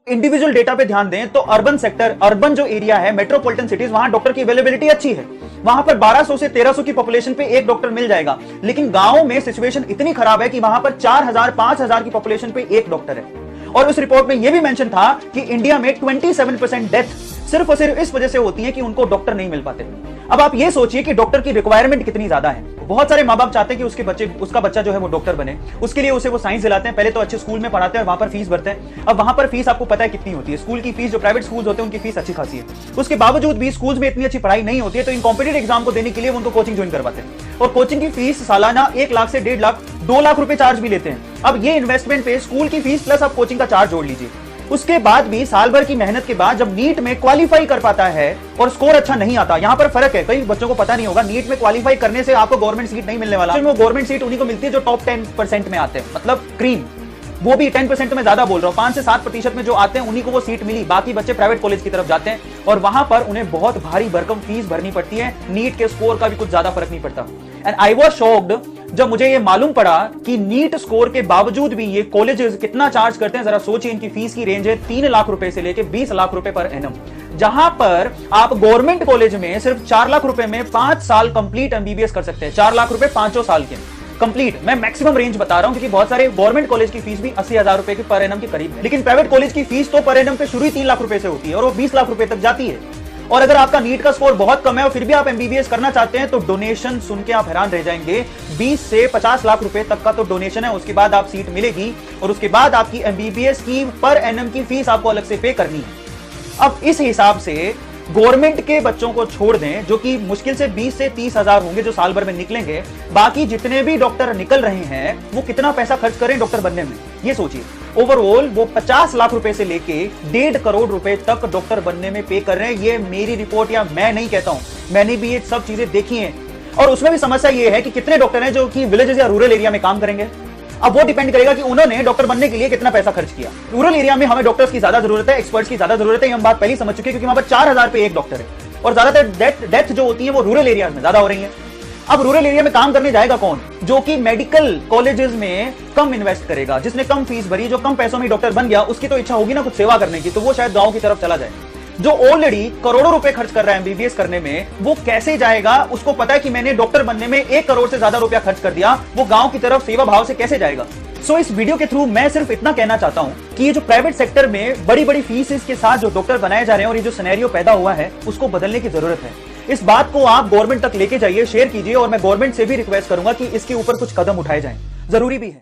Individual data पे ध्यान दें तो अर्बन सेक्टर, अर्बन जो एरिया है, मेट्रोपॉलिटन सिटीज, वहां डॉक्टर की अवेलेबिलिटी अच्छी है। वहां पर 1200 से 1300 की पॉपुलेशन पे एक डॉक्टर मिल जाएगा। लेकिन गांव में सिचुएशन इतनी खराब है कि वहां पर 4000 5000 की पॉपुलेशन पे एक डॉक्टर है। और उस रिपोर्ट में यह भी मेंशन था कि इंडिया में 27% डेथ सिर्फ और सिर्फ इस वजह से होती है कि उनको डॉक्टर नहीं मिल पाते। अब आप ये सोचिए कि डॉक्टर की रिक्वायरमेंट कितनी ज्यादा है। बहुत सारे माँ बाप चाहते हैं कि उसका बच्चा जो है वो डॉक्टर बने। उसके लिए उसे वो साइंस दिलाते हैं, पहले तो अच्छे स्कूल में पढ़ाते हैं और वहां पर फीस भरते हैं। अब वहां पर फीस आपको पता है कितनी होती है। स्कूल की फीस, जो प्राइवेट स्कूल होते हैं उनकी फीस अच्छी खासी है। उसके बावजूद भी स्कूल में इतनी अच्छी पढ़ाई नहीं होती है, तो इन कॉम्पिटिटिव एग्जाम को देने के लिए उनको कोचिंग ज्वाइन करवाते हैं। और कोचिंग की फीस सालाना 1 लाख से 1.5 लाख 2 लाख रुपए चार्ज भी लेते हैं। अब ये इन्वेस्टमेंट पे स्कूल की फीस प्लस आप कोचिंग का चार्ज जोड़ लीजिए। उसके बाद भी साल भर की मेहनत के बाद जब नीट में क्वालिफाई कर पाता है और स्कोर अच्छा नहीं आता, यहां पर फर्क है। कई बच्चों को पता नहीं होगा, नीट में क्वालिफाई करने से आपको गवर्नमेंट सीट नहीं मिलने वाला। वो गवर्नमेंट सीट उन्हीं को मिलती है जो टॉप 10% में आते हैं, मतलब क्रीम। वो भी 10% में ज्यादा बोल रहा हूं, 5 से 7% में जो आते हैं उन्हीं को वो सीट मिली। बाकी बच्चे प्राइवेट कॉलेज की तरफ जाते हैं और वहां पर उन्हें बहुत भारी भरकम फीस भरनी पड़ती है। नीट के स्कोर का भी कुछ ज्यादा फर्क नहीं पड़ता। एंड आई वाज शॉक्ड जब मुझे ये मालूम पड़ा कि नीट स्कोर के बावजूद भी ये कॉलेजेस कितना चार्ज करते हैं। जरा सोचिए, इनकी फीस की रेंज है 3 लाख रुपए से लेकर 20 लाख रुपए पर एनम, जहां पर आप गवर्नमेंट कॉलेज में सिर्फ 4 लाख रुपए में 5 साल कंप्लीट एमबीबीएस कर सकते हैं। 4 लाख रुपए 5 साल के कंप्लीट। मैं मैक्सिमम रेंज बता रहा हूं क्योंकि बहुत सारे गवर्नमेंट कॉलेज की फीस भी 80,000 रुपए की पर एनम के करीब है। लेकिन प्राइवेट कॉलेज की फीस तो पर एनम पे शुरू ही 3 लाख रुपए से होती है और वो 20 लाख रुपए तक जाती है। और अगर आपका नीट का स्कोर बहुत कम है और फिर भी आप एमबीबीएस करना चाहते हैं तो डोनेशन सुन के आप हैरान रह जाएंगे। 20 से 50 लाख रुपए तक का तो डोनेशन है। उसके बाद आप सीट मिलेगी और उसके बाद आपकी एमबीबीएस की पर एनम की फीस आपको अलग से पे करनी है। अब इस हिसाब से गवर्नमेंट के बच्चों को छोड़ दें, जो कि मुश्किल से 20 से 30 हजार होंगे जो साल भर में निकलेंगे। बाकी जितने भी डॉक्टर निकल रहे हैं वो कितना पैसा खर्च करें डॉक्टर बनने में, ये सोचिए। ओवरऑल वो 50 लाख रुपए से लेके 1.5 करोड़ रुपए तक डॉक्टर बनने में पे कर रहे हैं। ये मेरी रिपोर्ट या मैं नहीं कहता हूं, मैंने भी ये सब चीजें देखी हैं। और उसमें भी समस्या ये है कि कितने डॉक्टर हैं जो कि विलेजेस या रूरल एरिया में काम करेंगे। अब वो डिपेंड करेगा कि उन्होंने डॉक्टर बनने के लिए कितना पैसा खर्च किया। रूरल एरिया में हमें डॉक्टर्स की ज्यादा जरूरत है, एक्सपर्ट्स की ज्यादा जरूरत है, हम बात पहले समझ चुके हैं, क्योंकि वहां पर 4000 पे एक डॉक्टर है और ज्यादातर डेथ जो होती है वो रूरल एरिया में ज्यादा हो रही है। अब रूरल एरिया में काम करने जाएगा कौन? जो कि मेडिकल कॉलेजेस में कम इन्वेस्ट करेगा, जिसने कम फीस भरी, जो कम पैसों में डॉक्टर बन गया, उसकी तो इच्छा होगी ना कुछ सेवा करने की, तो वो शायद गांव की तरफ चला जाए। जो ऑलरेडी करोड़ों रुपए खर्च कर रहा है एमबीबीएस करने में, वो कैसे जाएगा? उसको पता है कि मैंने डॉक्टर बनने में 1 करोड़ से ज्यादा रुपया खर्च कर दिया, वो गांव की तरफ सेवा भाव से कैसे जाएगा? सो इस वीडियो के थ्रू मैं सिर्फ इतना कहना चाहता हूं कि ये जो प्राइवेट सेक्टर में बड़ी बड़ी फीस के साथ जो डॉक्टर बनाए जा रहे हैं और ये जो सिनेरियो पैदा हुआ है, उसको बदलने की जरूरत है। इस बात को आप गवर्नमेंट तक लेके जाइए, शेयर कीजिए, और मैं गवर्नमेंट से भी रिक्वेस्ट करूंगा कि इसके ऊपर कुछ कदम उठाए जाएं, जरूरी भी है।